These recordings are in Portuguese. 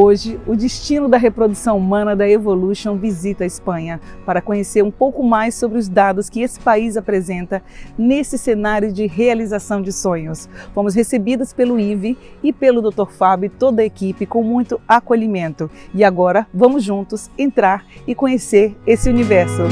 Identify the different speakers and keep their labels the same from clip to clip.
Speaker 1: Hoje, o destino da reprodução humana da Evolution visita a Espanha para conhecer um pouco mais sobre os dados que esse país apresenta nesse cenário de realização de sonhos. Fomos recebidos pelo Ivi e pelo Dr. Fábio e toda a equipe com muito acolhimento. E agora vamos juntos entrar e conhecer esse universo.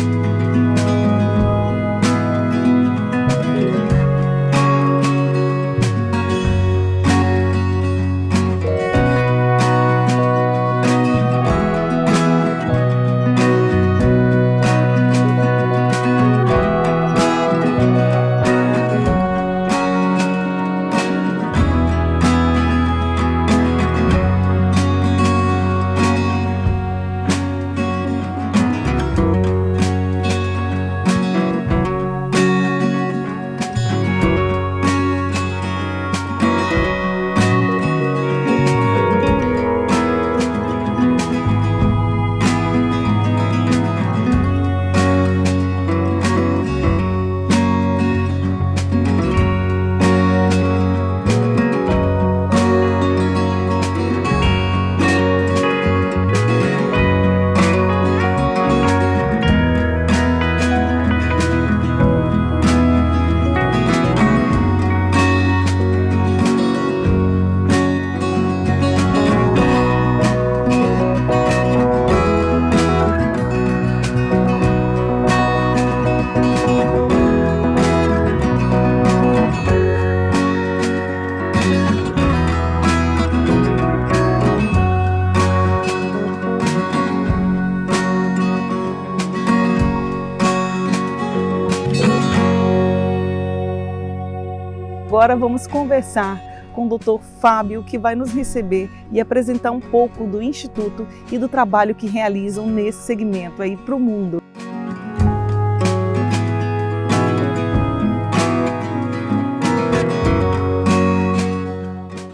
Speaker 1: Agora vamos conversar com o Dr. Fábio, que vai nos receber e apresentar um pouco do Instituto e do trabalho que realizam nesse segmento aí para o mundo.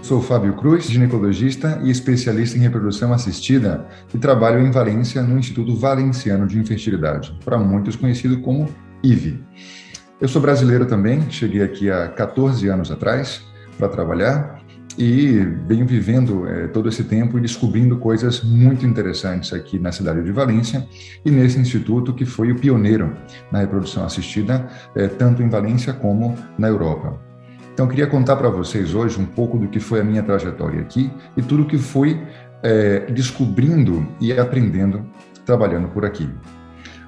Speaker 2: Sou Fábio Cruz, ginecologista e especialista em reprodução assistida e trabalho em Valência no Instituto Valenciano de Infertilidade, para muitos conhecido como IVI. Eu sou brasileiro também, cheguei aqui há 14 anos atrás para trabalhar e venho vivendo todo esse tempo e descobrindo coisas muito interessantes aqui na cidade de Valência e nesse instituto que foi o pioneiro na reprodução assistida, tanto em Valência como na Europa. Então, eu queria contar para vocês hoje um pouco do que foi a minha trajetória aqui e tudo o que fui descobrindo e aprendendo trabalhando por aqui.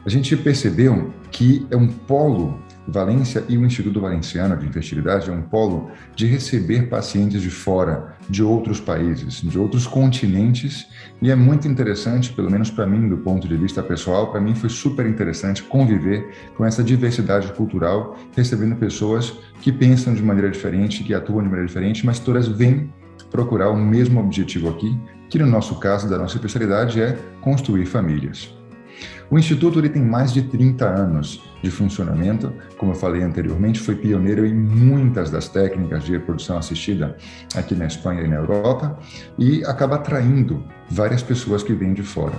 Speaker 2: A gente percebeu que é um polo, Valência e o Instituto Valenciano de Infertilidade é um polo de receber pacientes de fora, de outros países, de outros continentes, e é muito interessante, pelo menos para mim, do ponto de vista pessoal, para mim foi super interessante conviver com essa diversidade cultural, recebendo pessoas que pensam de maneira diferente, que atuam de maneira diferente, mas todas vêm procurar o mesmo objetivo aqui, que no nosso caso, da nossa especialidade, é construir famílias. O Instituto ele tem mais de 30 anos de funcionamento, como eu falei anteriormente, foi pioneiro em muitas das técnicas de reprodução assistida aqui na Espanha e na Europa e acaba atraindo várias pessoas que vêm de fora.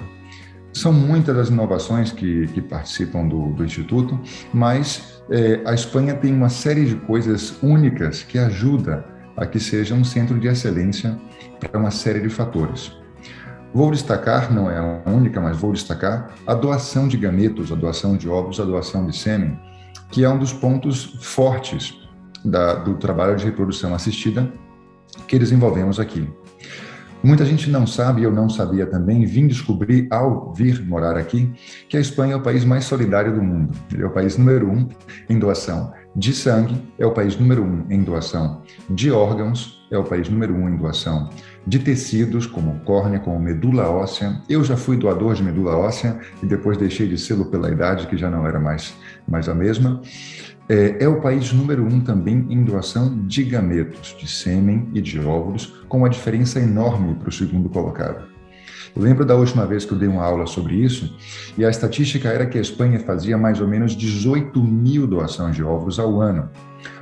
Speaker 2: São muitas as inovações que participam do Instituto, mas a Espanha tem uma série de coisas únicas que ajuda a que seja um centro de excelência para uma série de fatores. Vou destacar, não é a única, mas vou destacar a doação de gametos, a doação de ovos, a doação de sêmen, que é um dos pontos fortes do trabalho de reprodução assistida que desenvolvemos aqui. Muita gente não sabe, eu não sabia também, vim descobrir ao vir morar aqui, que a Espanha é o país mais solidário do mundo. Ele é o país número 1 em doação de sangue, é o país número 1 em doação de órgãos, é o país número 1 em doação de tecidos, como córnea, como medula óssea. Eu já fui doador de medula óssea e depois deixei de ser pela idade, que já não era mais a mesma. É o país número 1 também em doação de gametos, de sêmen e de óvulos, com uma diferença enorme para o segundo colocado. Eu lembro da última vez que eu dei uma aula sobre isso, e a estatística era que a Espanha fazia mais ou menos 18 mil doações de óvulos ao ano.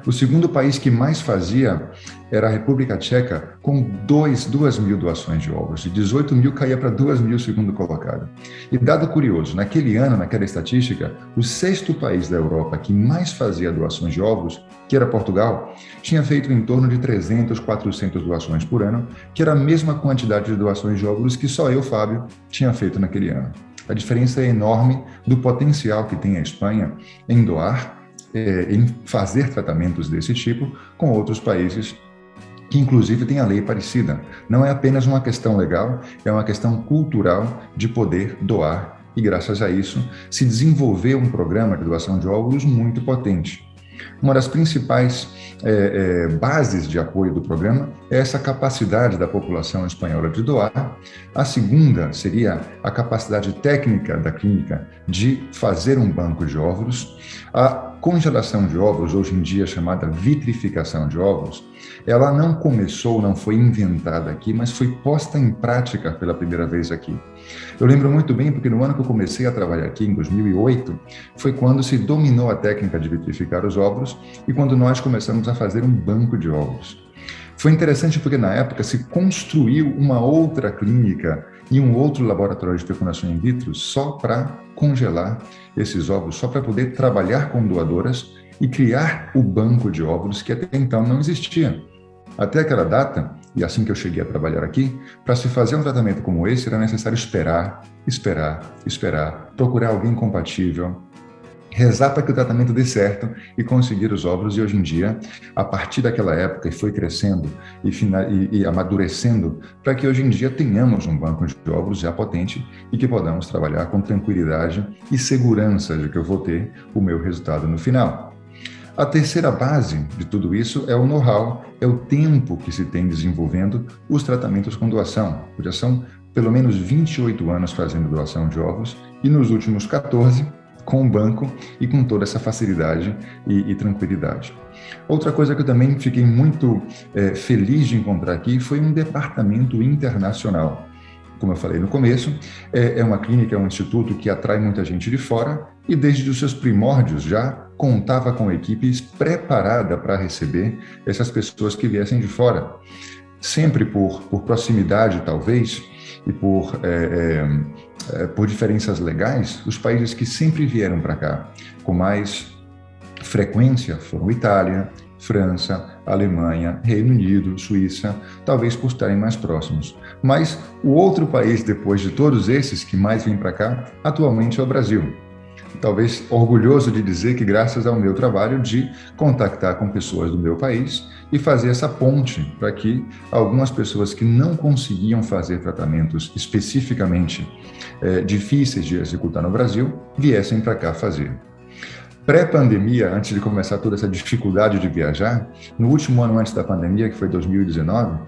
Speaker 2: O segundo país que mais fazia era a República Tcheca, com 2.000 doações de ovos. De 18.000 caía para 2.000 segundo colocado. E dado curioso, naquele ano, naquela estatística, o sexto país da Europa que mais fazia doações de ovos, que era Portugal, tinha feito em torno de 300, 400 doações por ano, que era a mesma quantidade de doações de óvulos que só eu, Fábio, tinha feito naquele ano. A diferença é enorme do potencial que tem a Espanha em doar, em fazer tratamentos desse tipo com outros países que inclusive têm a lei parecida. Não é apenas uma questão legal, é uma questão cultural de poder doar e graças a isso se desenvolveu um programa de doação de óvulos muito potente. Uma das principais bases de apoio do programa é essa capacidade da população espanhola de doar. A segunda seria a capacidade técnica da clínica de fazer um banco de óvulos. A congelação de óvulos, hoje em dia chamada vitrificação de óvulos, ela não começou, não foi inventada aqui, mas foi posta em prática pela primeira vez aqui. Eu lembro muito bem porque no ano que eu comecei a trabalhar aqui, em 2008, foi quando se dominou a técnica de vitrificar os óvulos e quando nós começamos a fazer um banco de óvulos. Foi interessante porque na época se construiu uma outra clínica e um outro laboratório de fecundação in vitro só para congelar esses óvulos, só para poder trabalhar com doadoras e criar o banco de óvulos que até então não existia. Até aquela data, e assim que eu cheguei a trabalhar aqui, para se fazer um tratamento como esse era necessário esperar, procurar alguém compatível, rezar para que o tratamento dê certo e conseguir os óvulos. E hoje em dia, a partir daquela época, e foi crescendo e amadurecendo, para que hoje em dia tenhamos um banco de óvulos já potente e que podamos trabalhar com tranquilidade e segurança de que eu vou ter o meu resultado no final. A terceira base de tudo isso é o know-how, é o tempo que se tem desenvolvendo os tratamentos com doação. Já são pelo menos 28 anos fazendo doação de óvulos e nos últimos 14 com o banco e com toda essa facilidade e tranquilidade. Outra coisa que eu também fiquei muito feliz de encontrar aqui foi um departamento internacional. Como eu falei no começo, é uma clínica, é um instituto que atrai muita gente de fora e desde os seus primórdios já contava com equipes preparada para receber essas pessoas que viessem de fora. Sempre por proximidade, talvez, e por diferenças legais, os países que sempre vieram para cá com mais frequência foram Itália, França, Alemanha, Reino Unido, Suíça, talvez por estarem mais próximos. Mas o outro país, depois de todos esses que mais vêm para cá, atualmente é o Brasil. Talvez orgulhoso de dizer que graças ao meu trabalho de contactar com pessoas do meu país e fazer essa ponte para que algumas pessoas que não conseguiam fazer tratamentos especificamente difíceis de executar no Brasil, viessem para cá fazer. Pré-pandemia, antes de começar toda essa dificuldade de viajar, no último ano antes da pandemia, que foi 2019,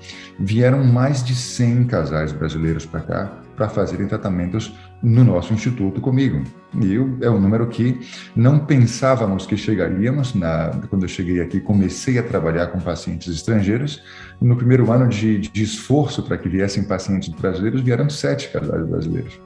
Speaker 2: vieram mais de 100 casais brasileiros para cá para fazerem tratamentos no nosso instituto comigo. E é um número que não pensávamos que chegaríamos. Quando eu cheguei aqui, comecei a trabalhar com pacientes estrangeiros. No primeiro ano de esforço para que viessem pacientes brasileiros, vieram 7 casais brasileiros.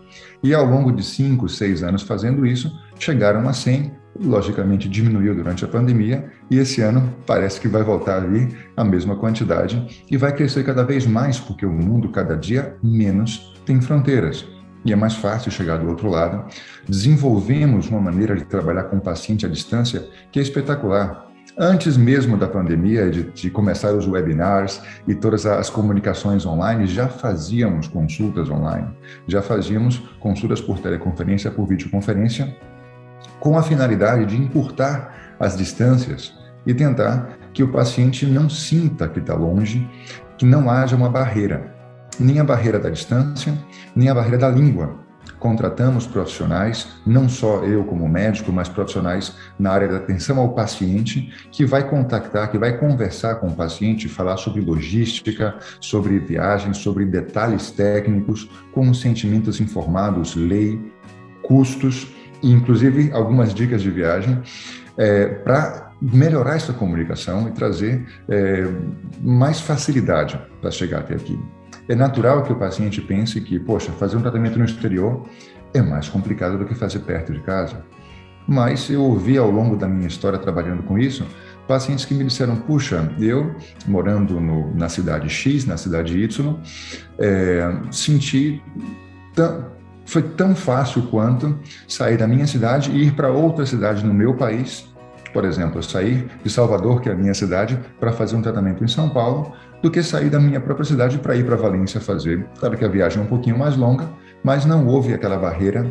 Speaker 2: E ao longo de 5, 6 anos fazendo isso, chegaram a 100, logicamente diminuiu durante a pandemia, e esse ano parece que vai voltar a vir a mesma quantidade e vai crescer cada vez mais, porque o mundo cada dia menos tem fronteiras. E é mais fácil chegar do outro lado. Desenvolvemos uma maneira de trabalhar com o paciente à distância que é espetacular. Antes mesmo da pandemia, de começar os webinars e todas as comunicações online, já fazíamos consultas online, já fazíamos consultas por teleconferência, por videoconferência, com a finalidade de encurtar as distâncias e tentar que o paciente não sinta que está longe, que não haja uma barreira, nem a barreira da distância, nem a barreira da língua. Contratamos profissionais, não só eu como médico, mas profissionais na área da atenção ao paciente, que vai contactar, que vai conversar com o paciente, falar sobre logística, sobre viagens, sobre detalhes técnicos, com sentimentos informados, lei, custos, e inclusive algumas dicas de viagem, para melhorar essa comunicação e trazer mais facilidade para chegar até aqui. É natural que o paciente pense que, poxa, fazer um tratamento no exterior é mais complicado do que fazer perto de casa. Mas eu ouvi ao longo da minha história trabalhando com isso, Pacientes que me disseram, puxa, eu morando na cidade X, na cidade Y, senti foi tão fácil quanto sair da minha cidade e ir para outra cidade no meu país. Por exemplo, eu sair de Salvador, que é a minha cidade, para fazer um tratamento em São Paulo, do que sair da minha própria cidade para ir para Valência fazer. Claro que a viagem é um pouquinho mais longa, mas não houve aquela barreira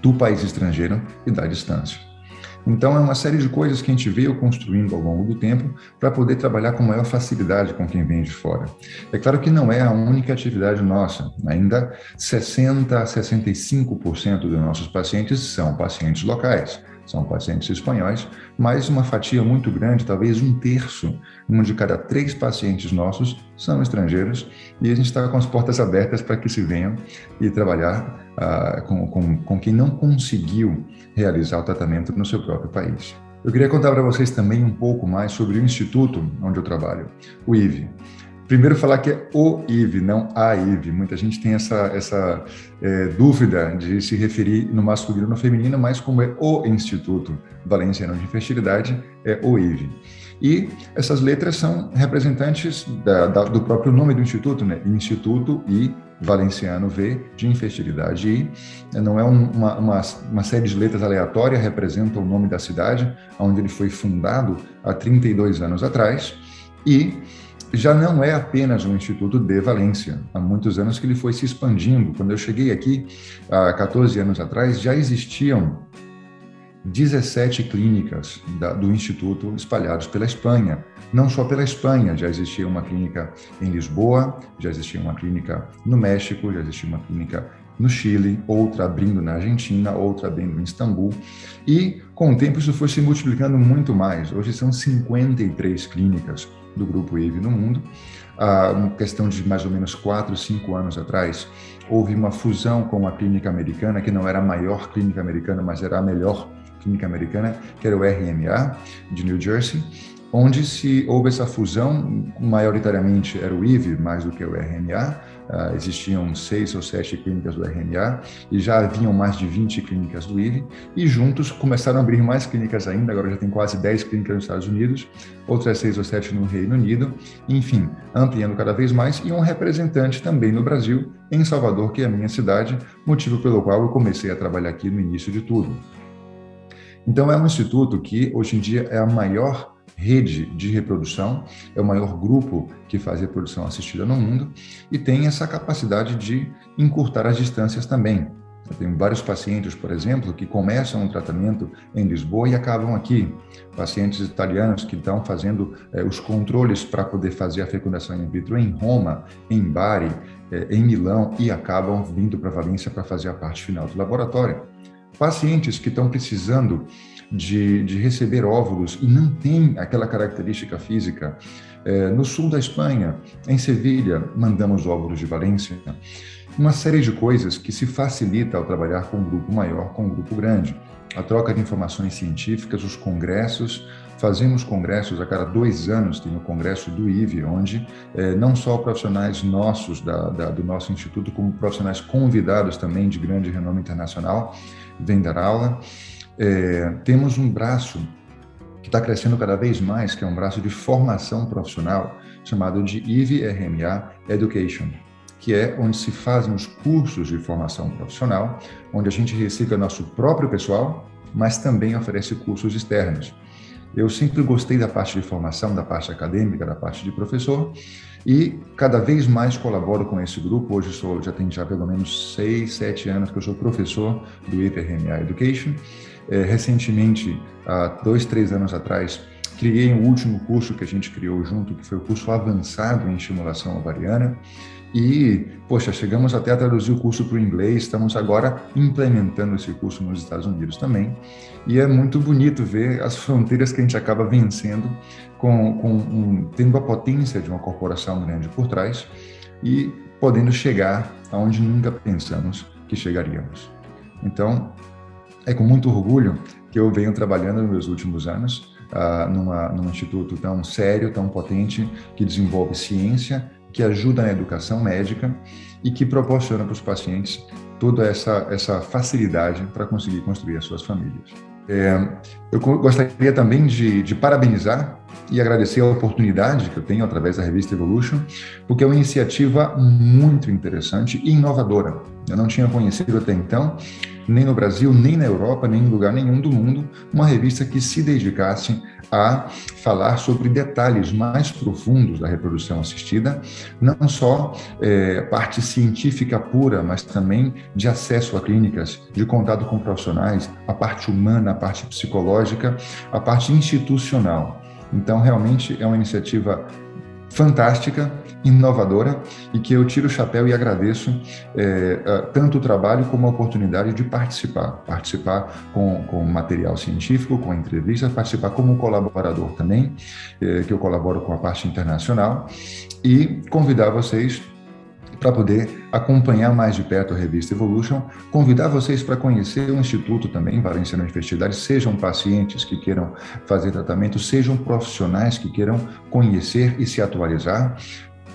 Speaker 2: do país estrangeiro e da distância. Então, é uma série de coisas que a gente veio construindo ao longo do tempo para poder trabalhar com maior facilidade com quem vem de fora. É claro que não é a única atividade nossa. Ainda 60% a 65% dos nossos pacientes são pacientes locais, são pacientes espanhóis, mas uma fatia muito grande, talvez 1/3, um de cada 3 pacientes nossos são estrangeiros, e a gente está com as portas abertas para que se venham e trabalhar com quem não conseguiu realizar o tratamento no seu próprio país. Eu queria contar para vocês também um pouco mais sobre o instituto onde eu trabalho, o IVE. Primeiro falar que é o IVE, não a IVE. Muita gente tem essa dúvida de se referir no masculino ou no feminino, mas como é o Instituto Valenciano de Infertilidade, é o IVE. E essas letras são representantes do próprio nome do instituto, né? Instituto I Valenciano V de Infertilidade. E não é uma série de letras aleatórias, representa o nome da cidade, onde ele foi fundado há 32 anos atrás. E já não é apenas um instituto de Valência. Há muitos anos que ele foi se expandindo. Quando eu cheguei aqui, há 14 anos atrás, já existiam 17 clínicas do Instituto espalhados pela Espanha. Não só pela Espanha, já existia uma clínica em Lisboa, já existia uma clínica no México, já existia uma clínica no Chile, outra abrindo na Argentina, outra abrindo em Istambul. E, com o tempo, isso foi se multiplicando muito mais. Hoje são 53 clínicas do Grupo IVE no mundo. Uma questão de mais ou menos 4, 5 anos atrás, houve uma fusão com a clínica americana, que não era a maior clínica americana, mas era a melhor clínica americana, que era o RMA, de New Jersey, onde se houve essa fusão, maioritariamente era o IVE mais do que o RMA, existiam 6 ou 7 clínicas do RMA e já haviam mais de 20 clínicas do IVE, e juntos começaram a abrir mais clínicas ainda, agora já tem quase 10 clínicas nos Estados Unidos, outras 6 ou 7 no Reino Unido, enfim, ampliando cada vez mais, e um representante também no Brasil, em Salvador, que é a minha cidade, motivo pelo qual eu comecei a trabalhar aqui no início de tudo. Então, é um instituto que, hoje em dia, é a maior rede de reprodução, é o maior grupo que faz reprodução assistida no mundo e tem essa capacidade de encurtar as distâncias também. Eu tenho vários pacientes, por exemplo, que começam um tratamento em Lisboa e acabam aqui. Pacientes italianos que estão fazendo os controles para poder fazer a fecundação in vitro em Roma, em Bari, em Milão, e acabam vindo para Valência para fazer a parte final do laboratório. Pacientes que estão precisando de receber óvulos e não tem aquela característica física. No sul da Espanha, em Sevilha, mandamos óvulos de Valência. Uma série de coisas que se facilita ao trabalhar com um grupo maior, com um grupo grande. A troca de informações científicas, os congressos. Fazemos congressos a cada 2 anos, tem o congresso do IVE, onde não só profissionais nossos do nosso instituto, como profissionais convidados também de grande renome internacional, vêm dar aula. Temos um braço que está crescendo cada vez mais, que é um braço de formação profissional, chamado de IVE RMA Education, que é onde se fazem os cursos de formação profissional, onde a gente recicla nosso próprio pessoal, mas também oferece cursos externos. Eu sempre gostei da parte de formação, da parte acadêmica, da parte de professor, e cada vez mais colaboro com esse grupo. Hoje já tem pelo menos 6, 7 anos que eu sou professor do IVE RMA Education. Recentemente, há 2, 3 anos atrás, criei o último curso que a gente criou junto, que foi o curso avançado em estimulação ovariana. E, chegamos até a traduzir o curso para o inglês, estamos agora implementando esse curso nos Estados Unidos também. E é muito bonito ver as fronteiras que a gente acaba vencendo, tendo a potência de uma corporação grande por trás e podendo chegar aonde nunca pensamos que chegaríamos. Então, é com muito orgulho que eu venho trabalhando nos meus últimos anos num instituto tão sério, tão potente, que desenvolve ciência, que ajuda na educação médica e que proporciona para os pacientes toda essa facilidade para conseguir construir as suas famílias. Eu gostaria também de parabenizar e agradecer a oportunidade que eu tenho através da revista Evolution, porque é uma iniciativa muito interessante e inovadora. Eu não tinha conhecido até então, nem no Brasil, nem na Europa, nem em lugar nenhum do mundo, uma revista que se dedicasse a falar sobre detalhes mais profundos da reprodução assistida, não só parte científica pura, mas também de acesso a clínicas, de contato com profissionais, a parte humana, a parte psicológica, a parte institucional. Então, realmente é uma iniciativa fantástica, inovadora, e que eu tiro o chapéu e agradeço tanto o trabalho como a oportunidade de participar com material científico, com entrevistas, participar como colaborador também, que eu colaboro com a parte internacional, e convidar vocês para poder acompanhar mais de perto a revista Evolution, convidar vocês para conhecer o Instituto também, Valenciano de Fertilidade, sejam pacientes que queiram fazer tratamento, sejam profissionais que queiram conhecer e se atualizar,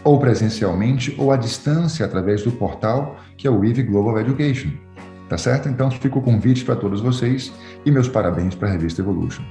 Speaker 2: ou presencialmente, ou à distância, através do portal, que é o IVE Global Education. Tá certo? Então, fica o convite para todos vocês e meus parabéns para a revista Evolution.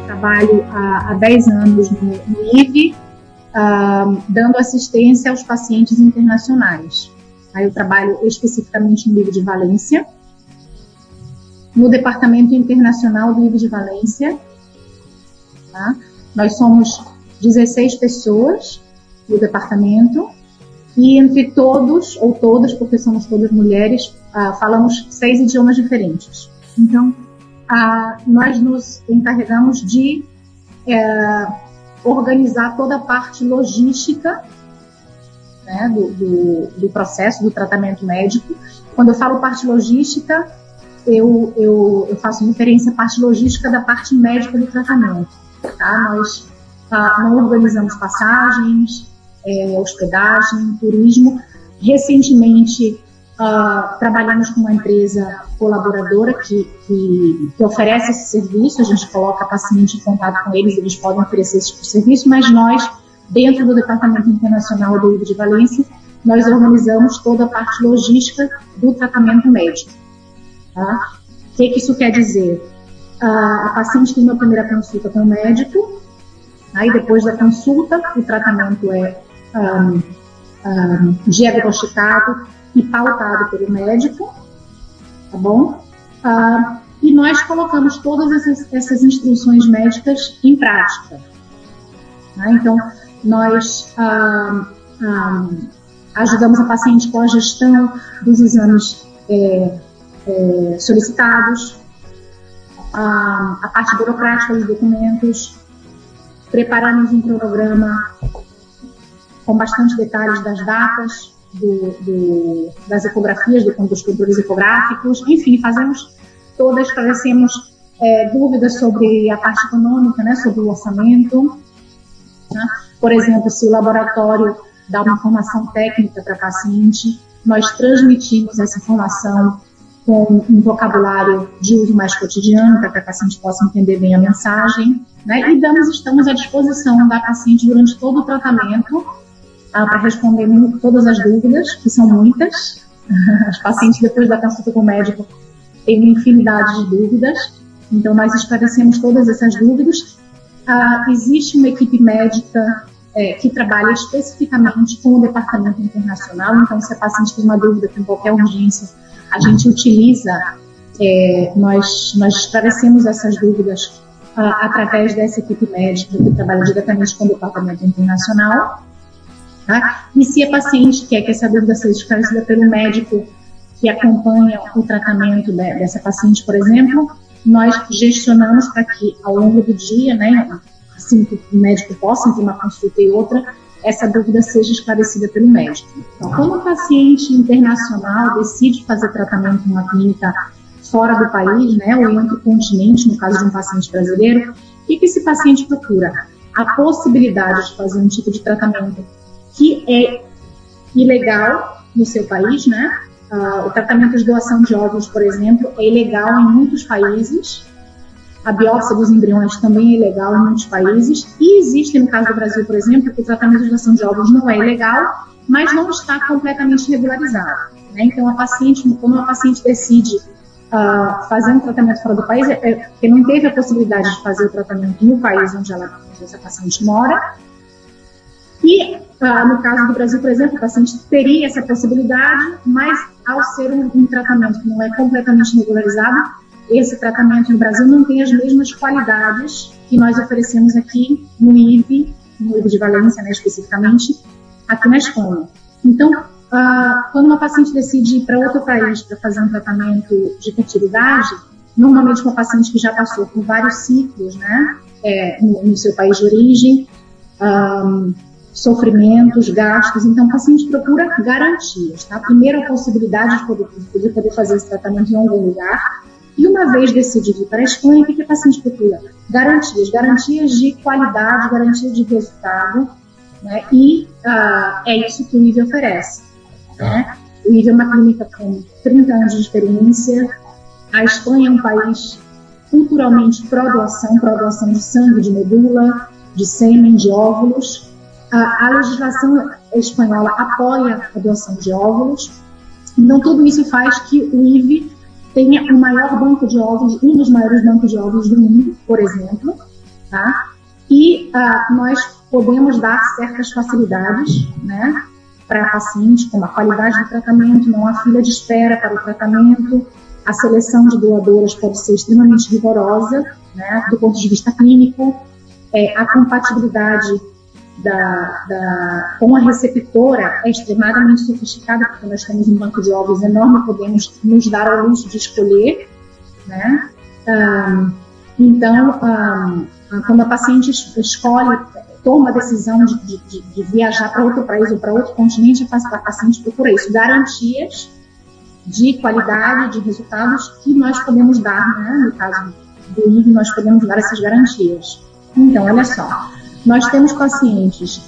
Speaker 3: Trabalho há 10 anos no IVE, dando assistência aos pacientes internacionais. Aí eu trabalho especificamente no IVE de Valência, no Departamento Internacional do IVE de Valência. Tá? Nós somos 16 pessoas no departamento e entre todos, ou todas, porque somos todas mulheres, falamos 6 idiomas diferentes. Então, nós nos encarregamos de organizar toda a parte logística, né, do processo do tratamento médico. Quando eu falo parte logística, eu faço referência à parte logística da parte médica do tratamento. Tá? Nós não organizamos passagens, hospedagem, turismo. Recentemente, trabalhamos com uma empresa colaboradora que oferece esse serviço. A gente coloca paciente em contato com eles podem oferecer esse tipo de serviço, mas nós, dentro do Departamento Internacional do IVE de Valência, nós organizamos toda a parte logística do tratamento médico. Tá? O que isso quer dizer? A paciente tem uma primeira consulta com o médico, aí depois da consulta o tratamento é diagnosticado e pautado pelo médico, tá bom? E nós colocamos todas essas instruções médicas em prática. Tá? Então, nós ajudamos a paciente com a gestão dos exames solicitados, a parte burocrática dos documentos, preparamos um cronograma com bastante detalhes das datas, das ecografias, dos controles ecográficos, enfim, esclarecemos dúvidas sobre a parte econômica, né, sobre o orçamento. Né? Por exemplo, se o laboratório dá uma informação técnica para a paciente, nós transmitimos essa informação com um vocabulário de uso mais cotidiano, para que a paciente possa entender bem a mensagem, né? E estamos à disposição da paciente durante todo o tratamento, para responder todas as dúvidas, que são muitas. As pacientes, depois da consulta com o médico, têm uma infinidade de dúvidas, então nós esclarecemos todas essas dúvidas. Existe uma equipe médica que trabalha especificamente com o departamento internacional, então se a paciente tem uma dúvida, tem qualquer urgência, a gente utiliza, nós esclarecemos essas dúvidas através dessa equipe médica que trabalha diretamente com o departamento internacional. Tá? E se a paciente quer que essa dúvida seja esclarecida pelo médico que acompanha o tratamento dessa paciente, por exemplo, nós gestionamos para que, ao longo do dia, né, assim que o médico possa entre uma consulta e outra, essa dúvida seja esclarecida pelo médico. Então, quando um paciente internacional decide fazer tratamento em uma clínica fora do país, né, ou em outro continente, no caso de um paciente brasileiro, o que esse paciente procura? A possibilidade de fazer um tipo de tratamento que é ilegal no seu país, né? O tratamento de doação de óvulos, por exemplo, é ilegal em muitos países. A biópsia dos embriões também é ilegal em muitos países. E existe, no caso do Brasil, por exemplo, que o tratamento de doação de óvulos não é ilegal, mas não está completamente regularizado, né? Então, quando uma paciente decide fazer um tratamento fora do país, porque não teve a possibilidade de fazer o tratamento no país onde essa paciente mora. E, no caso do Brasil, por exemplo, o paciente teria essa possibilidade, mas ao ser um tratamento que não é completamente regularizado, esse tratamento no Brasil não tem as mesmas qualidades que nós oferecemos aqui no IVE de Valência, né, especificamente, aqui na Espanha. Então, quando uma paciente decide ir para outro país para fazer um tratamento de fertilidade, normalmente uma paciente que já passou por vários ciclos, né, no seu país de origem, sofrimentos, gastos, então o paciente procura garantias, tá? Primeiro a possibilidade de poder fazer esse tratamento em algum lugar, e uma vez decidido ir para a Espanha, o que o paciente procura? Garantias de qualidade, garantia de resultado, né? E é isso que o IVE oferece, né? O IVE é uma clínica com 30 anos de experiência. A Espanha é um país culturalmente pró-doação de sangue, de medula, de sêmen, de óvulos. A legislação espanhola apoia a doação de óvulos. Então, tudo isso faz que o IVE tenha o maior banco de óvulos, um dos maiores bancos de óvulos do mundo, por exemplo, tá? E nós podemos dar certas facilidades, né, para a paciente, como a qualidade do tratamento, não há fila de espera para o tratamento, a seleção de doadoras pode ser extremamente rigorosa, né, do ponto de vista clínico, a compatibilidade com a receptora é extremamente sofisticada, porque nós temos um banco de óvulos enorme, podemos nos dar ao luxo de escolher, né? Então, quando a paciente toma a decisão de viajar para outro país ou para outro continente, a paciente procura isso, garantias de qualidade, de resultados que nós podemos dar, né? No caso do IVE, nós podemos dar essas garantias. Então, olha só, nós temos pacientes,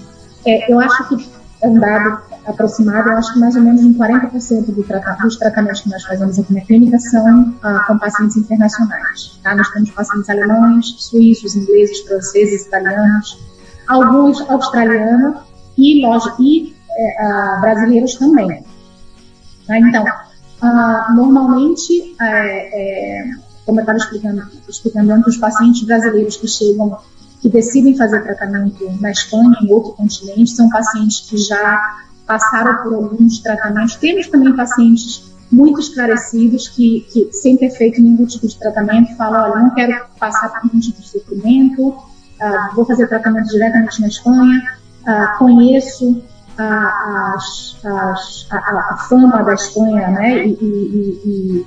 Speaker 3: eu acho que é um dado aproximado, eu acho que mais ou menos 40% dos tratamentos que nós fazemos aqui na clínica são com pacientes internacionais, tá? Nós temos pacientes alemães, suíços, ingleses, franceses, italianos, alguns australianos e brasileiros também, tá? Então, normalmente, como eu estava explicando antes, os pacientes brasileiros que decidem fazer tratamento na Espanha, em outro continente, são pacientes que já passaram por alguns tratamentos. Temos também pacientes muito esclarecidos que sem ter feito nenhum tipo de tratamento, falam, olha, não quero passar por nenhum tipo de sofrimento, vou fazer tratamento diretamente na Espanha, conheço a fama da Espanha, né, e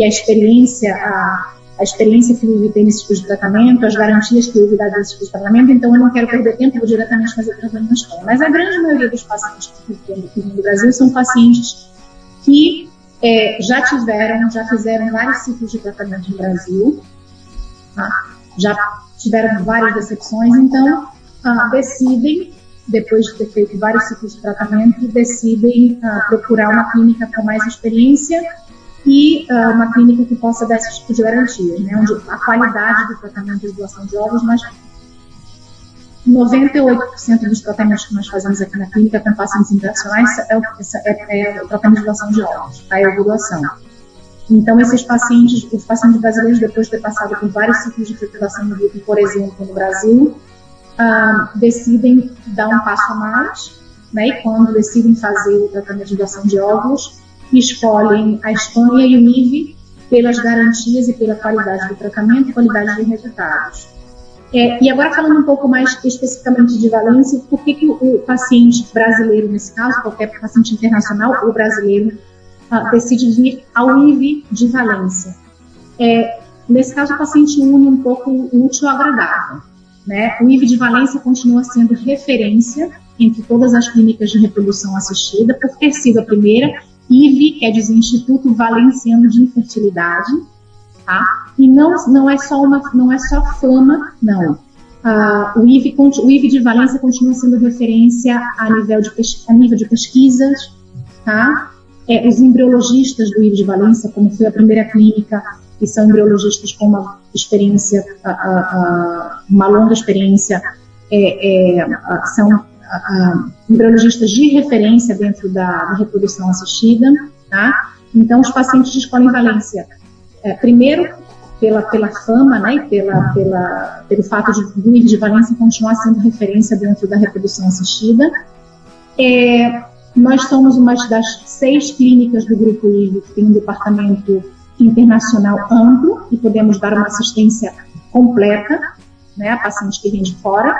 Speaker 3: a experiência, a experiência que o IVE tem nesse tipo de tratamento, as garantias que o IVE dá nesse tipo de tratamento, então eu não quero perder tempo, vou diretamente fazer tratamento na Espanha. Mas a grande maioria dos pacientes que tem aqui no Brasil são pacientes que já fizeram vários ciclos de tratamento no Brasil, tá? Já tiveram várias decepções, então decidem, depois de ter feito vários ciclos de tratamento, decidem procurar uma clínica com mais experiência e uma clínica que possa dar esse tipo de garantias, né, onde a qualidade do tratamento de doação de óvulos, 98% dos tratamentos que nós fazemos aqui na clínica com pacientes internacionais é o tratamento de doação de óvulos, a ovulação. Então, os pacientes brasileiros, depois de ter passado por vários ciclos de fecundação in vitro, por exemplo, no Brasil, decidem dar um passo a mais, né, e quando decidem fazer o tratamento de doação de óvulos, escolhem a Espanha e o IVE pelas garantias e pela qualidade do tratamento e qualidade de resultados. E agora falando um pouco mais especificamente de Valência, por que o paciente brasileiro, nesse caso, qualquer paciente internacional ou brasileiro, decide vir ao IVE de Valência? Nesse caso, o paciente une um pouco o útil ao agradável, né? O IVE de Valência continua sendo referência entre todas as clínicas de reprodução assistida, por ter sido a primeira. IVE quer dizer Instituto Valenciano de Infertilidade, tá? E não é só fama, não. O IVE de Valência continua sendo referência a nível de pesquisas, tá? Os embriologistas do IVE de Valência, como foi a primeira clínica, que são embriologistas com uma experiência, uma longa experiência, são embriologistas de referência dentro da reprodução assistida, tá? Então, os pacientes escolhem Valência, primeiro, pela fama, né, pelo fato do IVE de Valência continuar sendo referência dentro da reprodução assistida. Nós somos uma das 6 clínicas do Grupo IVE que tem um departamento internacional amplo e podemos dar uma assistência completa, né, a pacientes que vêm de fora.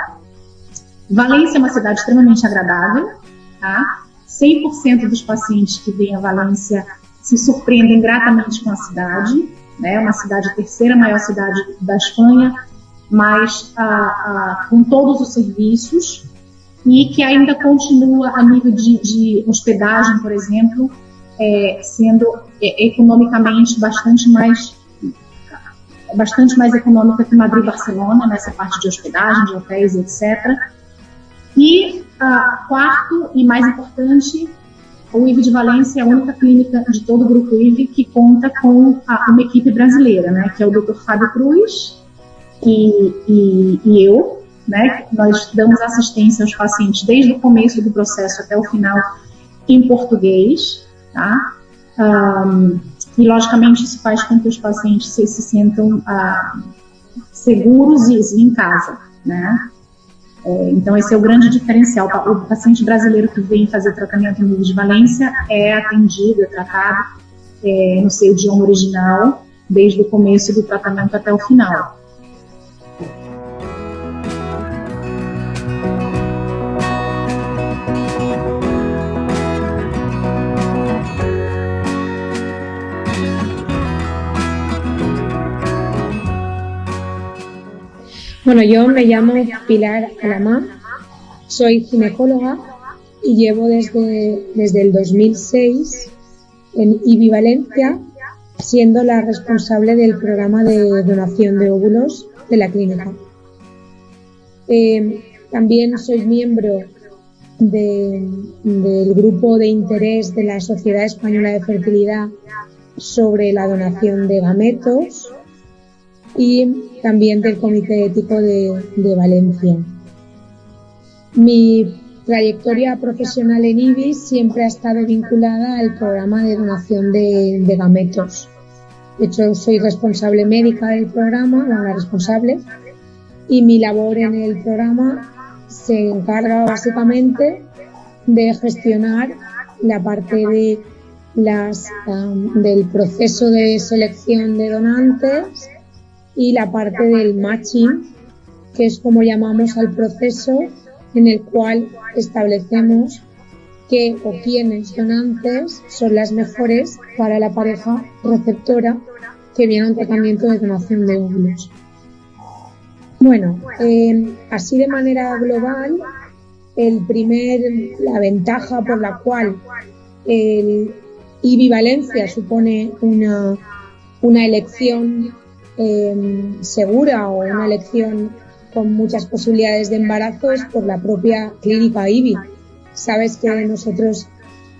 Speaker 3: Valência é uma cidade extremamente agradável, tá? 100% dos pacientes que vêm a Valência se surpreendem gratamente com a cidade, né? Uma cidade, a terceira maior cidade da Espanha, mas com todos os serviços, e que ainda continua a nível de hospedagem, por exemplo, sendo economicamente bastante mais econômica que Madrid e Barcelona, nessa parte de hospedagem, de hotéis, etc. E quarto e mais importante, o IVE de Valência é a única clínica de todo o Grupo IVE que conta com uma equipe brasileira, né, que é o Dr. Fábio Cruz e eu, né, nós damos assistência aos pacientes desde o começo do processo até o final em português, tá? E logicamente isso faz com que os pacientes se sintam seguros e em casa, né? Então esse é o grande diferencial. O paciente brasileiro que vem fazer tratamento no IVE de Valência é atendido, é tratado no seu idioma original, desde o começo do tratamento até o final.
Speaker 4: Bueno, yo me llamo Pilar Alamá, soy ginecóloga y llevo desde el 2006 en IVI Valencia, siendo la responsable del programa de donación de óvulos de la clínica. También soy miembro del grupo de interés de la Sociedad Española de Fertilidad sobre la donación de gametos y también del Comité Ético de Valencia. Mi trayectoria profesional en IVI siempre ha estado vinculada al programa de donación de gametos. De hecho, soy responsable médica del programa, la responsable, y mi labor en el programa se encarga básicamente de gestionar la parte del proceso de selección de donantes y la parte del matching, que es como llamamos al proceso en el cual establecemos qué o quiénes donantes son las mejores para la pareja receptora que viene a un tratamiento de donación de óvulos. Bueno, así de manera global, la ventaja por la cual el IVI Valencia supone una elección segura o una elección con muchas posibilidades de embarazo es por la propia clínica IVI. Sabes que nosotros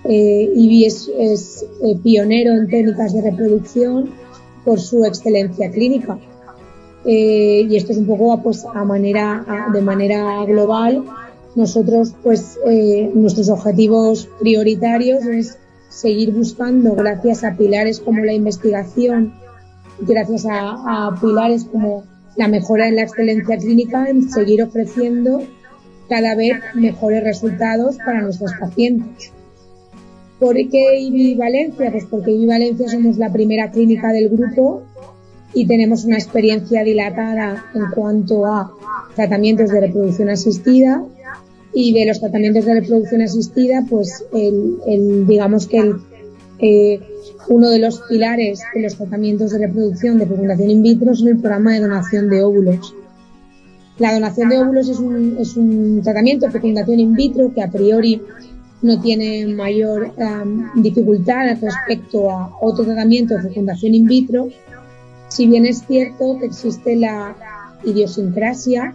Speaker 4: IVI es pionero en técnicas de reproducción por su excelencia clínica, y esto es un poco pues de manera global. Nosotros pues nuestros objetivos prioritarios es seguir buscando, gracias a pilares como la investigación, gracias a pilares como la mejora en la excelencia clínica, en seguir ofreciendo cada vez mejores resultados para nuestros pacientes. ¿Por qué IVI Valencia? Pues porque IVI Valencia somos la primera clínica del grupo y tenemos una experiencia dilatada en cuanto a tratamientos de reproducción asistida, y de los tratamientos de reproducción asistida, pues digamos que uno de los pilares de los tratamientos de reproducción de fecundación in vitro es el programa de donación de óvulos. La donación de óvulos es un tratamiento de fecundación in vitro que a priori no tiene mayor dificultad respecto a otro tratamiento de fecundación in vitro, si bien es cierto que existe la idiosincrasia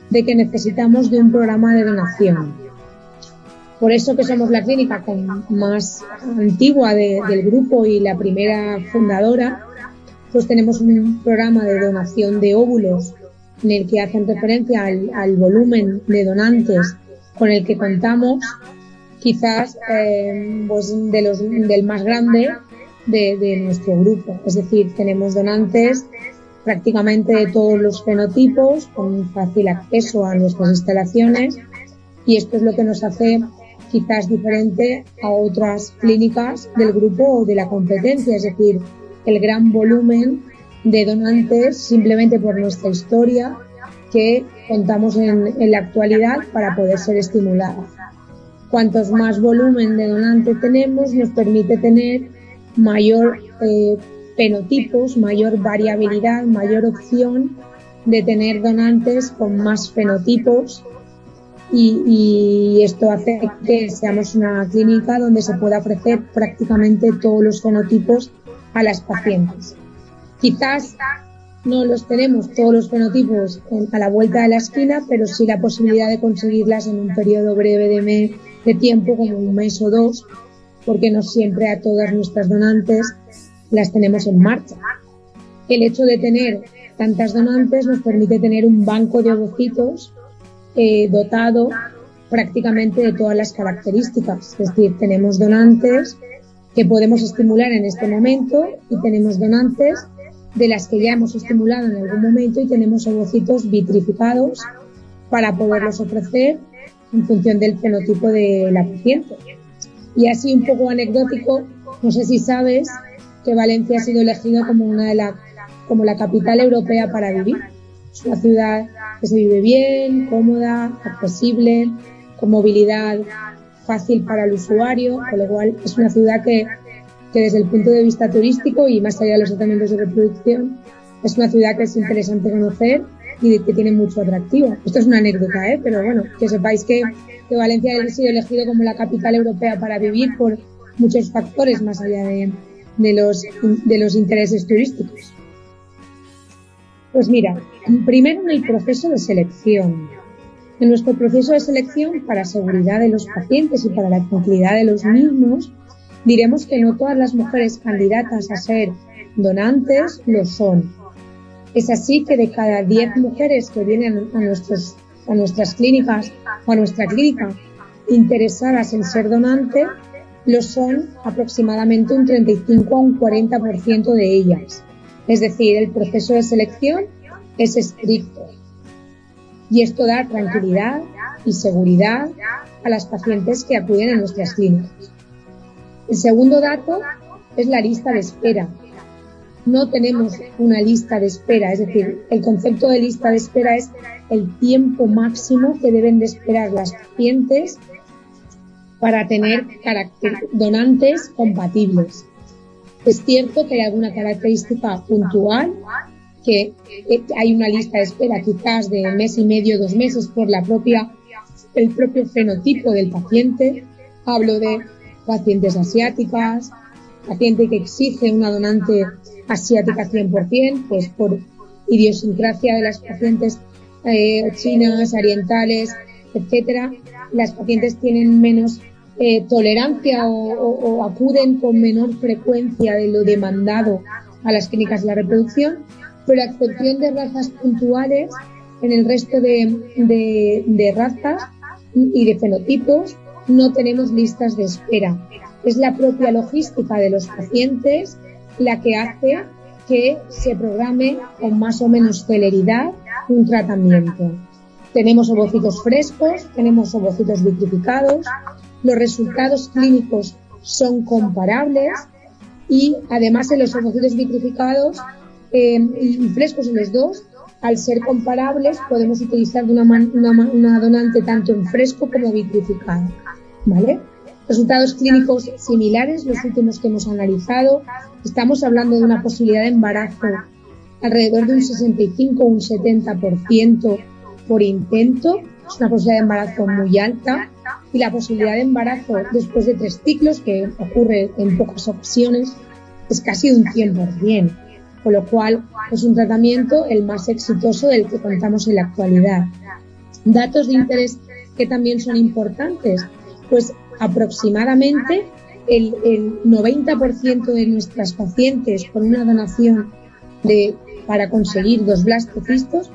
Speaker 4: de que necesitamos de un programa de donación. Por eso que somos la clínica más antigua del grupo y la primera fundadora, pues tenemos un programa de donación de óvulos en el que hacen referencia al volumen de donantes con el que contamos, quizás pues del más grande de nuestro grupo. Es decir, tenemos donantes prácticamente de todos los fenotipos, con fácil acceso a nuestras instalaciones, y esto es lo que nos hace quizás diferente a otras clínicas del grupo o de la competencia, es decir, el gran volumen de donantes simplemente por nuestra historia que contamos en la actualidad para poder ser estimulada. Cuantos más volumen de donante tenemos, nos permite tener mayor fenotipos, mayor variabilidad, mayor opción de tener donantes con más fenotipos, y esto hace que seamos una clínica donde se pueda ofrecer prácticamente todos los fenotipos a las pacientes. Quizás no los tenemos todos los fenotipos a la vuelta de la esquina, pero sí la posibilidad de conseguirlas en un periodo breve de tiempo, como un mes o dos, porque no siempre a todas nuestras donantes las tenemos en marcha. El hecho de tener tantas donantes nos permite tener un banco de ovocitos dotado prácticamente de todas las características. Es decir, tenemos donantes que podemos estimular en este momento y tenemos donantes de las que ya hemos estimulado en algún momento, y tenemos ovocitos vitrificados para poderlos ofrecer en función del fenotipo de la paciente. Y así un poco anecdótico, no sé si sabes que Valencia ha sido elegida como como la capital europea para vivir. Es una ciudad que se vive bien, cómoda, accesible, con movilidad fácil para el usuario, con lo cual es una ciudad que desde el punto de vista turístico y más allá de los tratamientos de reproducción, es una ciudad que es interesante conocer y que tiene mucho atractivo. Esto es una anécdota, pero bueno, que sepáis que Valencia ha sido elegido como la capital europea para vivir por muchos factores más allá de los intereses turísticos. Pues mira, primero en el proceso de selección. En nuestro proceso de selección, para seguridad de los pacientes y para la tranquilidad de los mismos, diremos que no todas las mujeres candidatas a ser donantes lo son. Es así que de cada 10 mujeres que vienen a nuestras clínicas o a nuestra clínica interesadas en ser donante, lo son aproximadamente un 35 a un 40% de ellas. Es decir, el proceso de selección es estricto. Y esto da tranquilidad y seguridad a las pacientes que acuden a nuestras clínicas. El segundo dato es la lista de espera. No tenemos una lista de espera, es decir, el concepto de lista de espera es el tiempo máximo que deben de esperar las pacientes para tener donantes compatibles. Es cierto que hay alguna característica puntual, que hay una lista de espera quizás de mes y medio, 2 meses por el propio fenotipo del paciente. Hablo de pacientes asiáticas, paciente que exige una donante asiática 100%, pues por idiosincrasia de las pacientes chinas, orientales, etcétera. Las pacientes tienen menos tolerancia o acuden con menor frecuencia de lo demandado a las clínicas de la reproducción, pero a excepción de razas puntuales, en el resto de razas y de fenotipos no tenemos listas de espera. Es la propia logística de los pacientes la que hace que se programe con más o menos celeridad un tratamiento. Tenemos ovocitos frescos, tenemos ovocitos vitrificados, los resultados clínicos son comparables y además en los ovocitos vitrificados y frescos en los dos, al ser comparables podemos utilizar una donante tanto en fresco como vitrificado, ¿vale? Resultados clínicos similares, los últimos que hemos analizado. Estamos hablando de una posibilidad de embarazo alrededor de un 65 o un 70% por intento. Es una posibilidad de embarazo muy alta. Y la posibilidad de embarazo después de 3 ciclos, que ocurre en pocas ocasiones, es casi un 100%. Con lo cual es un tratamiento el más exitoso del que contamos en la actualidad. Datos de interés que también son importantes, pues aproximadamente el 90% de nuestras pacientes con una donación para conseguir 2 blastocistos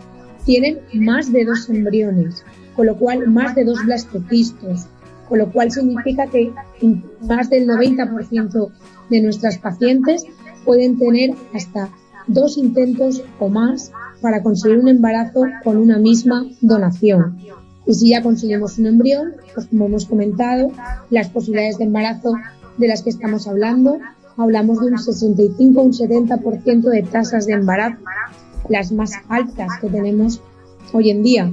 Speaker 4: tienen más de 2 embriones, con lo cual más de 2 blastocistos, con lo cual significa que más del 90% de nuestras pacientes pueden tener hasta 2 intentos o más para conseguir un embarazo con una misma donación. Y si ya conseguimos un embrión, pues como hemos comentado, las posibilidades de embarazo de las que estamos hablando, hablamos de un 65 o un 70% de tasas de embarazo, las más altas que tenemos hoy en día.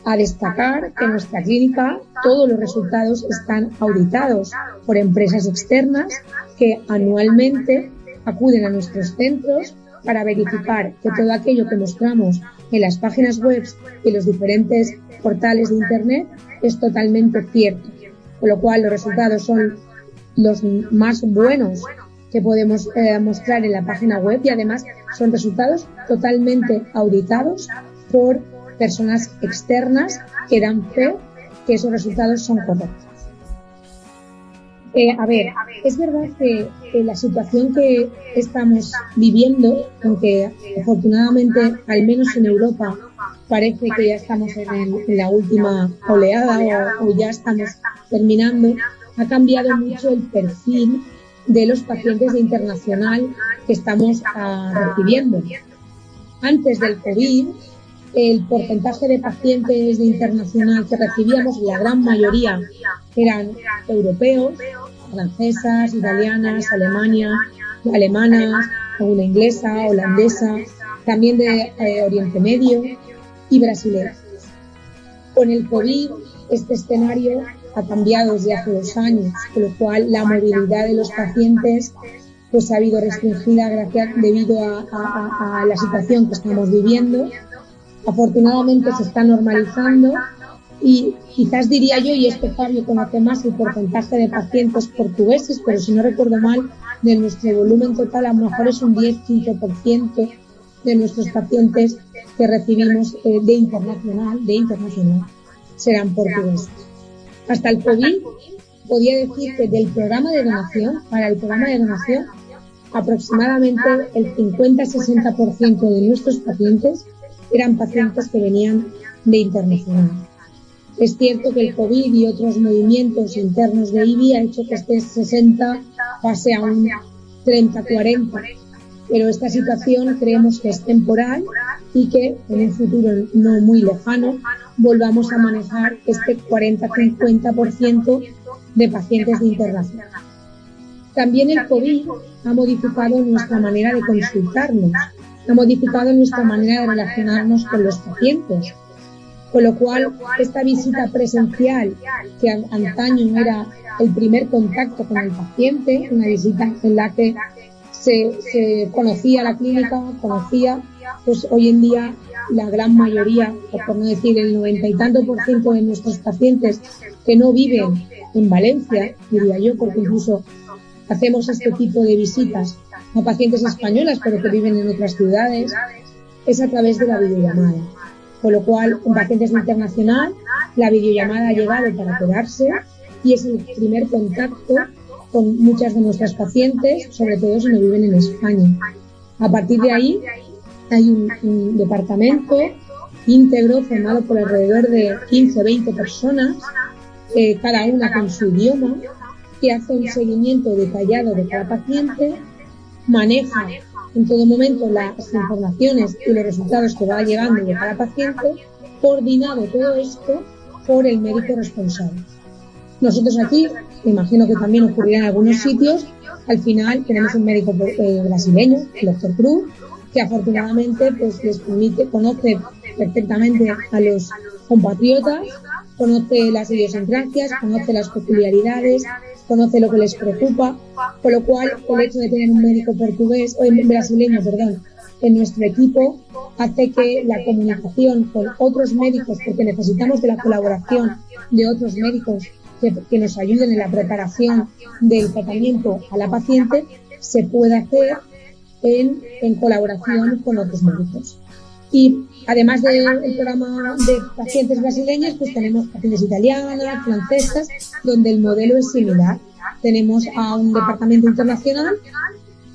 Speaker 4: A destacar que en nuestra clínica todos los resultados están auditados por empresas externas que anualmente acuden a nuestros centros para verificar que todo aquello que mostramos en las páginas web y los diferentes portales de internet es totalmente cierto, con lo cual los resultados son los más buenos que podemos mostrar en la página web y además son resultados totalmente auditados por personas externas que dan fe que esos resultados son correctos. Es verdad que la situación que estamos viviendo, aunque afortunadamente, al menos en Europa, parece que ya estamos en la última oleada o ya estamos terminando, ha cambiado mucho el perfil de los pacientes de internacional que estamos recibiendo. Antes del COVID, el porcentaje de pacientes de internacional que recibíamos, la gran mayoría eran europeos, francesas, italianas, alemanas, alguna inglesa, holandesa, también de Oriente Medio y brasileños. Con el COVID, este escenario ha cambiado desde hace 2 años, con lo cual la movilidad de los pacientes pues ha habido restringida debido a la situación que estamos viviendo. Afortunadamente se está normalizando y quizás diría yo, y Fabio conoce más el porcentaje de pacientes portugueses, pero si no recuerdo mal, de nuestro volumen total a lo mejor es un 10-15% de nuestros pacientes que recibimos de internacional serán portugueses. Hasta el COVID podía decir que para el programa de donación, aproximadamente el 50-60% de nuestros pacientes eran pacientes que venían de internacional. Es cierto que el COVID y otros movimientos internos de IBI ha hecho que este 60 pase a un 30-40, pero esta situación creemos que es temporal y que en un futuro no muy lejano volvamos a manejar este 40-50% de pacientes de internacional. También el COVID ha modificado nuestra manera de consultarnos, ha modificado nuestra manera de relacionarnos con los pacientes, con lo cual esta visita presencial, que antaño era el primer contacto con el paciente, una visita en la que se conocía la clínica, pues hoy en día la gran mayoría, por no decir el 90 y tanto % de nuestros pacientes que no viven en Valencia, diría yo, porque incluso hacemos este tipo de visitas a pacientes españolas pero que viven en otras ciudades, es a través de la videollamada. Con lo cual, en pacientes internacional, la videollamada ha llegado para quedarse y es el primer contacto con muchas de nuestras pacientes, sobre todo si no viven en España. A partir de ahí, hay un departamento íntegro formado por alrededor de 15-20 personas, cada una con su idioma, que hace un seguimiento detallado de cada paciente, maneja en todo momento las informaciones y los resultados que va llevando de cada paciente, coordinado todo esto por el médico responsable. Nosotros aquí, me imagino que también ocurrirá en algunos sitios, al final tenemos un médico brasileño, el doctor Cruz, que afortunadamente pues les permite, conoce perfectamente a los compatriotas, conoce las idiosincrasias, conoce las peculiaridades, conoce lo que les preocupa, con lo cual el hecho de tener un médico portugués, o brasileño, perdón, en nuestro equipo hace que la comunicación con otros médicos, porque necesitamos de la colaboración de otros médicos que nos ayuden en la preparación del tratamiento a la paciente, se pueda hacer en colaboración con otros médicos. Y además del programa de pacientes brasileños, pues tenemos pacientes italianas, francesas, donde el modelo es similar. Tenemos a un departamento internacional,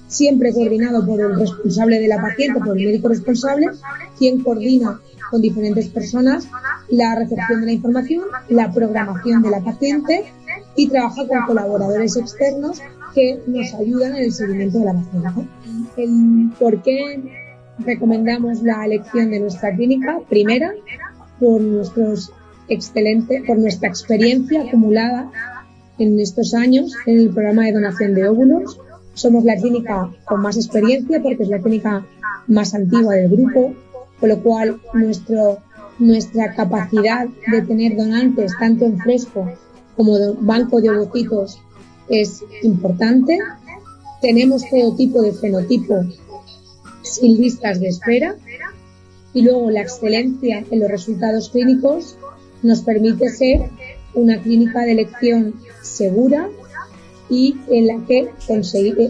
Speaker 4: siempre coordinado por el responsable de la paciente, por el médico responsable, quien coordina con diferentes personas la recepción de la información, la programación de la paciente y trabaja con colaboradores externos que nos ayudan en el seguimiento de la paciente. ¿Por qué recomendamos la elección de nuestra clínica? Primera, por nuestra experiencia acumulada en estos años en el programa de donación de óvulos. Somos la clínica con más experiencia porque es la clínica más antigua del grupo, con lo cual nuestra capacidad de tener donantes tanto en fresco como de banco de ovocitos es importante. Tenemos todo tipo de fenotipo sin listas de espera, y luego la excelencia en los resultados clínicos nos permite ser una clínica de elección segura y en la que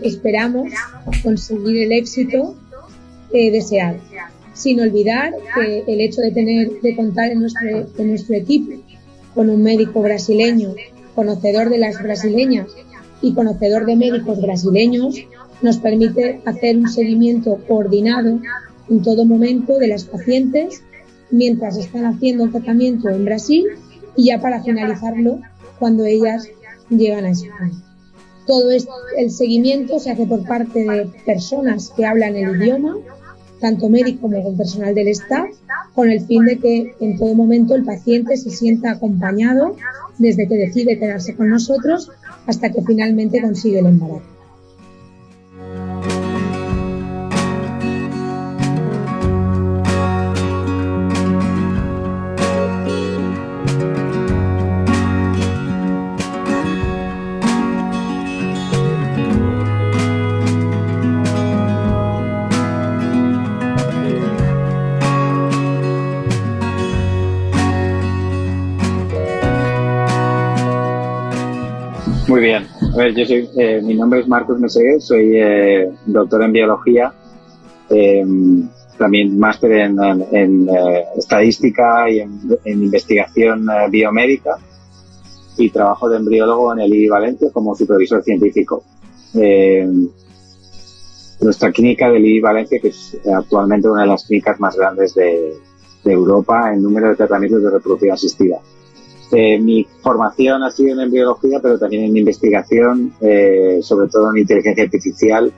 Speaker 4: esperamos conseguir el éxito deseado. Sin olvidar que el hecho de contar en nuestro equipo con un médico brasileño, conocedor de las brasileñas y conocedor de médicos brasileños, nos permite hacer un seguimiento coordinado en todo momento de las pacientes mientras están haciendo el tratamiento en Brasil y ya para finalizarlo cuando ellas llegan a España. Todo el seguimiento se hace por parte de personas que hablan el idioma, tanto médico como con personal del staff, con el fin de que en todo momento el paciente se sienta acompañado desde que decide quedarse con nosotros hasta que finalmente consigue el embarazo.
Speaker 5: Muy bien. A ver, mi nombre es Marcos Meseguer, soy doctor en biología, también máster en estadística y en investigación biomédica, y trabajo de embriólogo en el IBI Valencia como supervisor científico. Nuestra clínica del IBI Valencia, que es actualmente una de las clínicas más grandes de Europa en número de tratamientos de reproducción asistida. Mi formación ha sido en embriología, pero también en investigación, sobre todo en inteligencia artificial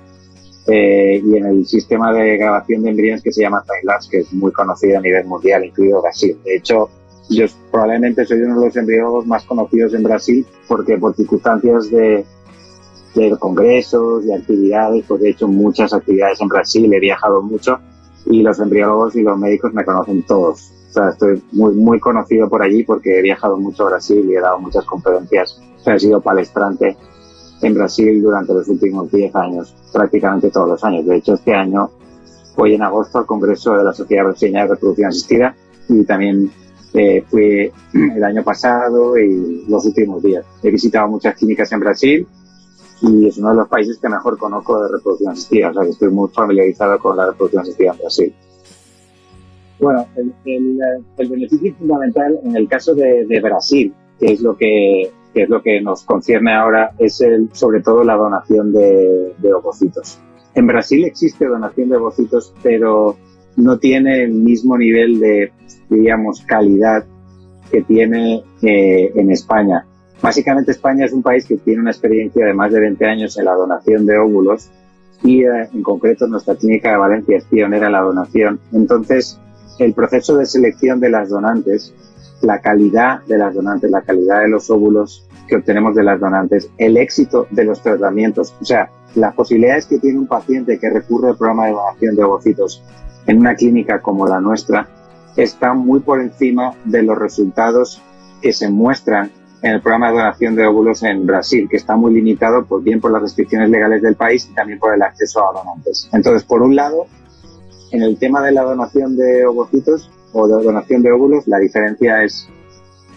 Speaker 5: y en el sistema de grabación de embriones que se llama TimeLapse, que es muy conocido a nivel mundial, incluido Brasil. De hecho, yo probablemente soy uno de los embriólogos más conocidos en Brasil, porque por circunstancias de congresos, de actividades, pues he hecho muchas actividades en Brasil, he viajado mucho y los embriólogos y los médicos me conocen todos. O sea, estoy muy conocido por allí porque he viajado mucho a Brasil y he dado muchas conferencias. O sea, he sido palestrante en Brasil durante los últimos 10 años, prácticamente todos los años. De hecho, este año voy en agosto al Congreso de la Sociedad Brasileña de Reproducción Asistida y también fui el año pasado y los últimos días. He visitado muchas clínicas en Brasil y es uno de los países que mejor conozco de reproducción asistida. O sea, que estoy muy familiarizado con la reproducción asistida en Brasil. Bueno, el beneficio fundamental en el caso de Brasil, que es lo que nos concierne ahora, es sobre todo la donación de ovocitos. En Brasil existe donación de ovocitos, pero no tiene el mismo nivel de, diríamos, calidad que tiene en España. Básicamente España es un país que tiene una experiencia de más de 20 años en la donación de óvulos y en concreto nuestra clínica de Valencia es pionera en la donación. Entonces, el proceso de selección de las donantes, la calidad de las donantes, la calidad de los óvulos que obtenemos de las donantes, el éxito de los tratamientos, o sea, las posibilidades que tiene un paciente que recurre al programa de donación de ovocitos en una clínica como la nuestra está muy por encima de los resultados que se muestran en el programa de donación de óvulos en Brasil, que está muy limitado bien por las restricciones legales del país y también por el acceso a donantes. Entonces, por un lado, en el tema de la donación de ovocitos o de donación de óvulos, la diferencia es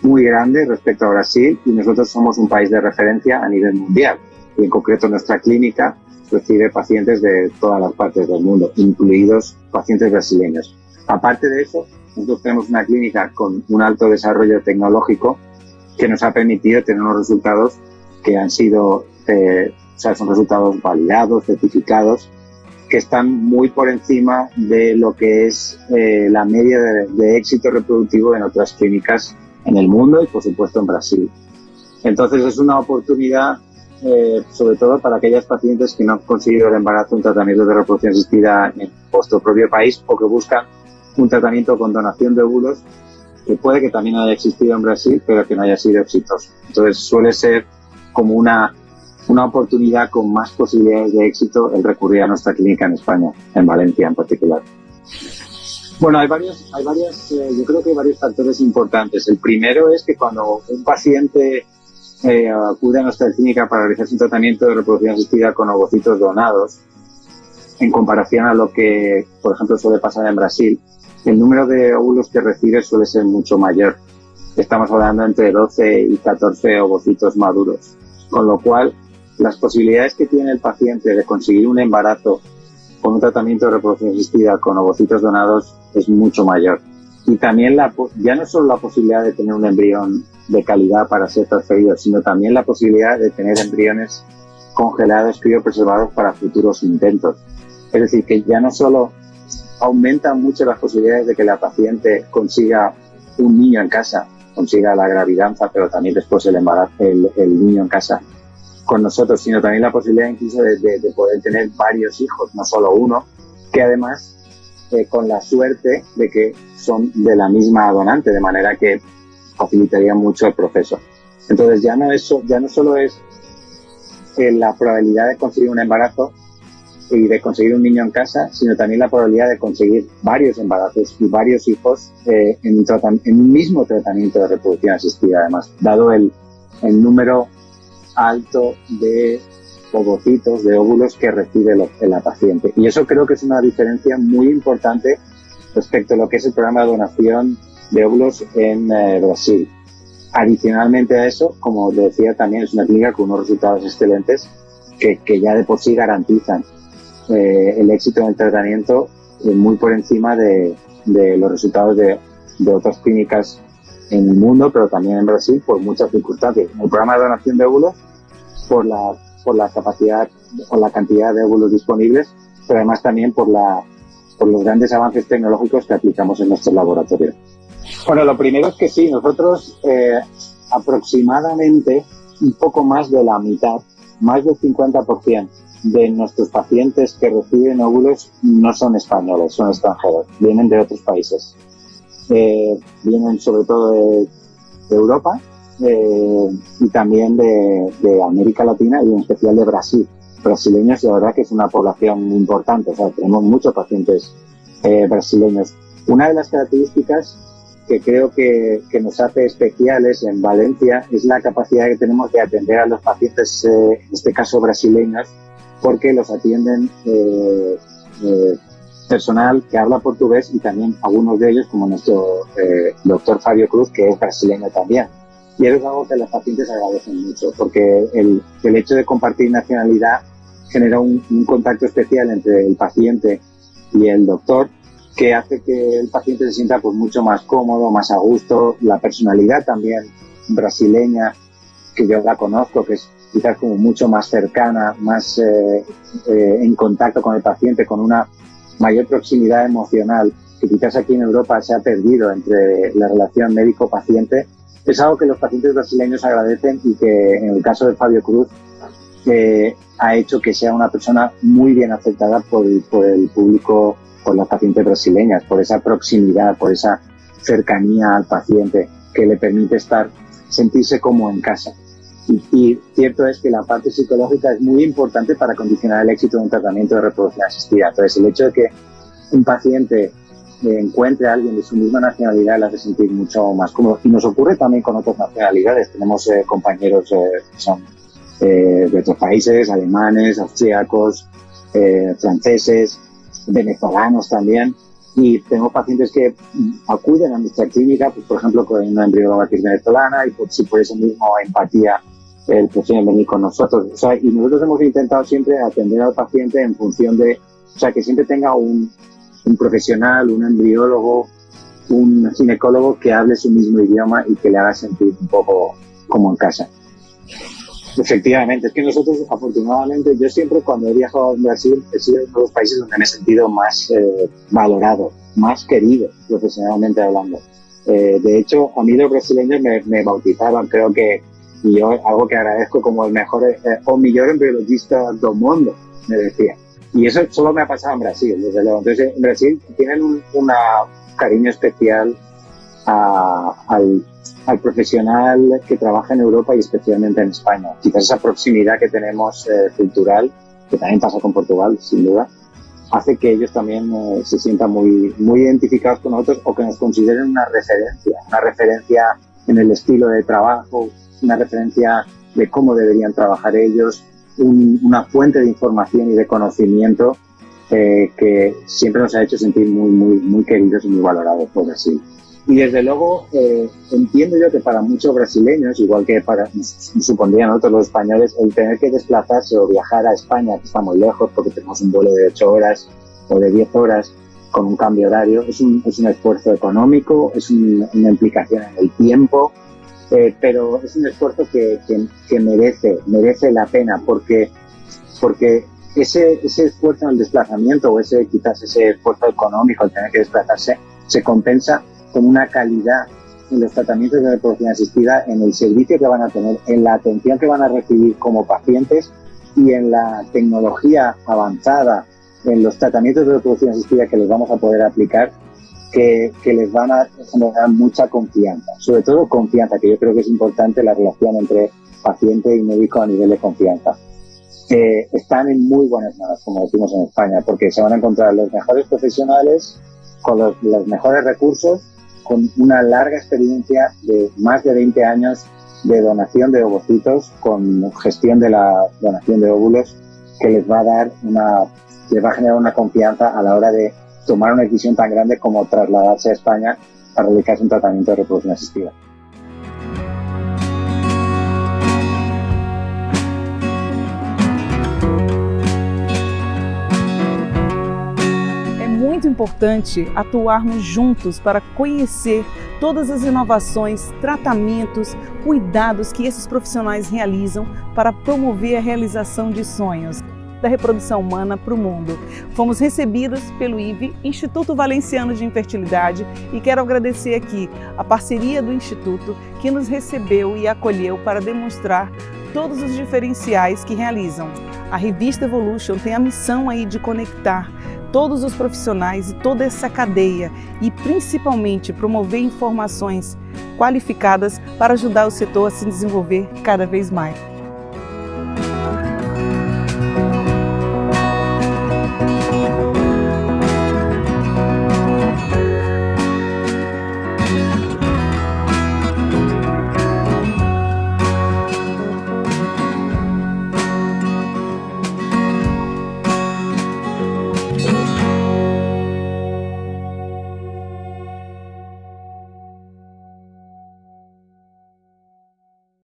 Speaker 5: muy grande respecto a Brasil y nosotros somos un país de referencia a nivel mundial. Y en concreto nuestra clínica recibe pacientes de todas las partes del mundo, incluidos pacientes brasileños. Aparte de eso, nosotros tenemos una clínica con un alto desarrollo tecnológico que nos ha permitido tener unos resultados que han sido, son resultados validados, certificados, que están muy por encima de lo que es la media de éxito reproductivo en otras clínicas en el mundo y, por supuesto, en Brasil. Entonces, es una oportunidad, sobre todo para aquellas pacientes que no han conseguido el embarazo, un tratamiento de reproducción asistida en vuestro propio país o que buscan un tratamiento con donación de óvulos que puede que también haya existido en Brasil, pero que no haya sido exitoso. Entonces, suele ser como una oportunidad con más posibilidades de éxito el recurrir a nuestra clínica en España, en Valencia en particular. Bueno, yo creo que hay varios factores importantes. El primero es que cuando un paciente acude a nuestra clínica para realizarse un tratamiento de reproducción asistida con ovocitos donados, en comparación a lo que, por ejemplo, suele pasar en Brasil, el número de óvulos que recibe suele ser mucho mayor. Estamos hablando entre 12 y 14 ovocitos maduros, con lo cual las posibilidades que tiene el paciente de conseguir un embarazo con un tratamiento de reproducción asistida con ovocitos donados es mucho mayor. Y también ya no solo la posibilidad de tener un embrión de calidad para ser transferido, sino también la posibilidad de tener embriones congelados, criopreservados para futuros intentos. Es decir, que ya no solo aumentan mucho las posibilidades de que la paciente consiga un niño en casa, consiga la gravidanza, pero también después el embarazo, el niño en casa con nosotros, sino también la posibilidad incluso de poder tener varios hijos, no solo uno, que además con la suerte de que son de la misma donante, de manera que facilitaría mucho el proceso. Entonces ya no solo es la probabilidad de conseguir un embarazo y de conseguir un niño en casa, sino también la probabilidad de conseguir varios embarazos y varios hijos en un mismo tratamiento de reproducción asistida, además, dado el número alto de ovocitos, de óvulos que recibe la paciente. Y eso creo que es una diferencia muy importante respecto a lo que es el programa de donación de óvulos en Brasil. Adicionalmente a eso, como decía, también es una clínica con unos resultados excelentes que ya de por sí garantizan el éxito en el tratamiento muy por encima de los resultados de otras clínicas en el mundo, pero también en Brasil por muchas circunstancias. El programa de donación de óvulos por la capacidad o la cantidad de óvulos disponibles, pero además también por los grandes avances tecnológicos que aplicamos en nuestro laboratorio. Bueno, lo primero es que sí, nosotros aproximadamente un poco más de la mitad, más del 50% de nuestros pacientes que reciben óvulos no son españoles, son extranjeros, vienen de otros países. Vienen sobre todo de Europa y también de América Latina y en especial de Brasil. Brasileños, y la verdad que es una población importante, o sea, tenemos muchos pacientes brasileños. Una de las características que creo que nos hace especiales en Valencia es la capacidad que tenemos de atender a los pacientes, en este caso brasileños, porque los atienden personal que habla portugués y también algunos de ellos, como nuestro doctor Fabio Cruz, que es brasileño también. Y eso es algo que los pacientes agradecen mucho, porque el hecho de compartir nacionalidad genera un contacto especial entre el paciente y el doctor, que hace que el paciente se sienta pues mucho más cómodo, más a gusto. La personalidad también brasileña, que yo la conozco, que es quizás como mucho más cercana, más en contacto con el paciente, con una mayor proximidad emocional, que quizás aquí en Europa se ha perdido entre la relación médico-paciente, es algo que los pacientes brasileños agradecen y que en el caso de Fabio Cruz ha hecho que sea una persona muy bien aceptada por el público, por las pacientes brasileñas, por esa proximidad, por esa cercanía al paciente que le permite sentirse como en casa. Y cierto es que la parte psicológica es muy importante para condicionar el éxito de un tratamiento de reproducción asistida. Entonces, el hecho de que un paciente encuentre a alguien de su misma nacionalidad le hace sentir mucho más cómodo. Y nos ocurre también con otras nacionalidades. Tenemos compañeros que son de otros países, alemanes, austríacos, franceses, venezolanos también. Y tenemos pacientes que acuden a nuestra clínica, pues, por ejemplo, con una embrióloga que es venezolana, y si por eso mismo empatía prefieren venir con nosotros. O sea, y nosotros hemos intentado siempre atender al paciente en función de, o sea, que siempre tenga un profesional, un embriólogo, un ginecólogo que hable su mismo idioma y que le haga sentir un poco como en casa. Efectivamente, es que nosotros, afortunadamente, yo siempre cuando he viajado a Brasil he sido uno de los países donde me he sentido más valorado, más querido, profesionalmente hablando. De hecho, a mí los brasileños me bautizaban, creo que, y yo algo que agradezco, como el mejor o mejor embriologista del mundo, me decía. Y eso solo me ha pasado en Brasil, desde luego. Entonces, en Brasil tienen un cariño especial al profesional que trabaja en Europa y especialmente en España. Quizás esa proximidad que tenemos cultural, que también pasa con Portugal, sin duda, hace que ellos también se sientan muy, muy identificados con nosotros, o que nos consideren una referencia en el estilo de trabajo, una referencia de cómo deberían trabajar ellos, una fuente de información y de conocimiento que siempre nos ha hecho sentir muy, muy, muy queridos y muy valorados por Brasil. Y desde luego entiendo yo que para muchos brasileños, igual que supondrían nosotros los españoles, el tener que desplazarse o viajar a España, que está muy lejos porque tenemos un vuelo de 8 horas o de 10 horas con un cambio horario, es un esfuerzo económico, es una implicación en el tiempo, pero es un esfuerzo que merece la pena, porque ese esfuerzo en el desplazamiento, o quizás ese esfuerzo económico al tener que desplazarse, se compensa con una calidad en los tratamientos de reproducción asistida, en el servicio que van a tener, en la atención que van a recibir como pacientes y en la tecnología avanzada, en los tratamientos de reproducción asistida que les vamos a poder aplicar, que les van a generar mucha confianza, sobre todo confianza, que yo creo que es importante la relación entre paciente y médico a nivel de confianza. Están en muy buenas manos, como decimos en España, porque se van a encontrar los mejores profesionales, con los mejores recursos, con una larga experiencia de más de 20 años de donación de ovocitos, con gestión de la donación de óvulos, que les va a generar una confianza a la hora de tomar una decisión tan grande como trasladarse a España para realizarse un tratamiento de reproducción asistida.
Speaker 1: Muito importante atuarmos juntos para conhecer todas as inovações, tratamentos, cuidados que esses profissionais realizam para promover a realização de sonhos da reprodução humana para o mundo. Fomos recebidos pelo IVE, Instituto Valenciano de Infertilidade, e quero agradecer aqui a parceria do Instituto, que nos recebeu e acolheu para demonstrar todos os diferenciais que realizam. A revista Evolution tem a missão aí de conectar todos os profissionais e toda essa cadeia e principalmente promover informações qualificadas para ajudar o setor a se desenvolver cada vez mais.